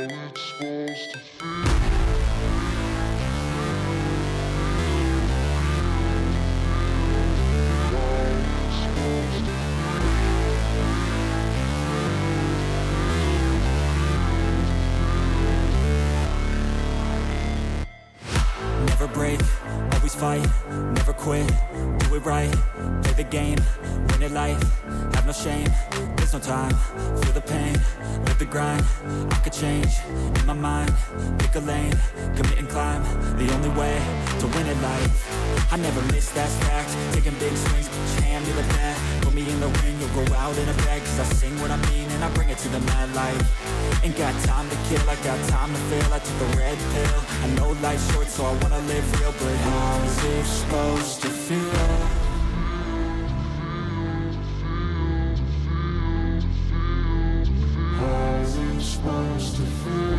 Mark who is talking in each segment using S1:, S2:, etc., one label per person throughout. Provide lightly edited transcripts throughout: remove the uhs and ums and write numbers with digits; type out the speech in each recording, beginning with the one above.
S1: Never break, always fight, never quit, do it right, play the game, win it life, have no shame, there's no time, feel the pain, live the grind, I could change, in my mind, pick a lane, commit and climb, the only way to win it life. I never miss, that's fact, taking big swings, put your hand to the bat, put me in the ring, you'll go out in a bag, cause I sing what I mean and I bring it to the mad light. Ain't got time to kill, I got time to feel, I took the red pill, I know life's short so I wanna live real, but how's it supposed to feel? How's it supposed to feel?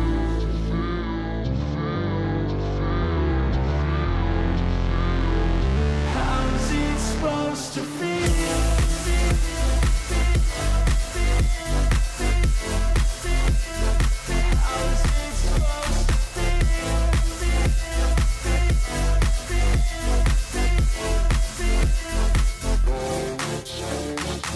S1: How's it supposed to feel?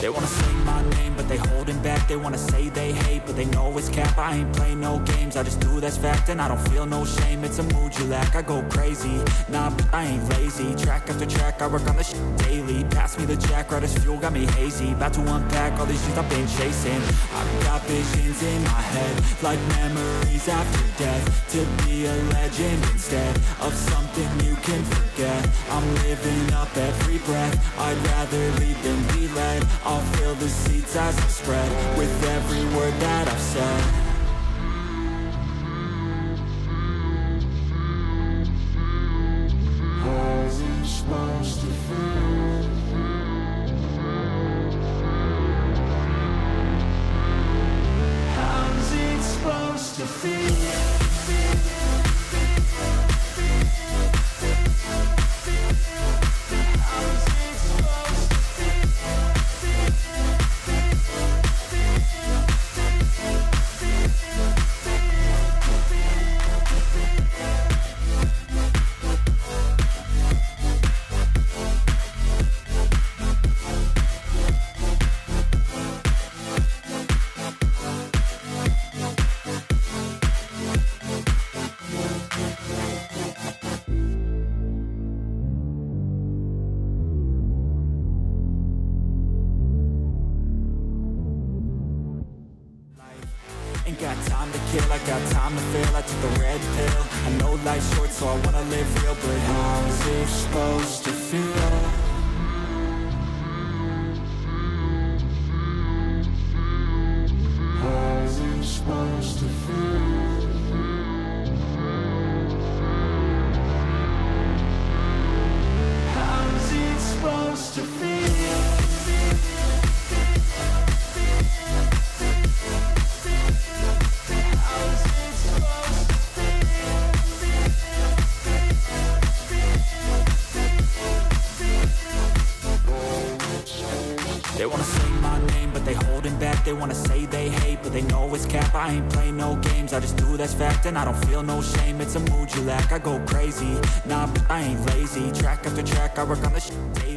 S1: They wanna sing my name, but they holding back. They wanna say they hate, but they know it's cap. I ain't play no games, I just do, that's fact. And I don't feel no shame, it's a mood you lack. I go crazy, nah, but I ain't lazy. Track after track, I work on this shit daily. Pass me the jack, right as fuel, got me hazy. About to unpack all these things I've been chasing. I've got visions in my head, like memories after death. To be a legend instead of something you can forget. I'm living up every breath, I'd rather lead than be led. I'll fill the seats as I spread with every word that I've said. How's it supposed to feel? How's it supposed to feel? Ain't got time to kill, I got time to feel. I took the red pill, I know life's short so I wanna live real. But how's it supposed to feel? How's it supposed to feel? How's it supposed to feel? They wanna sing my name, but they holding back. They wanna say they hate, but they know it's cap. I ain't play no games, I just do, that's fact. And I don't feel no shame, it's a mood you lack. I go crazy, nah, but I ain't lazy. Track after track, I work on this shit daily.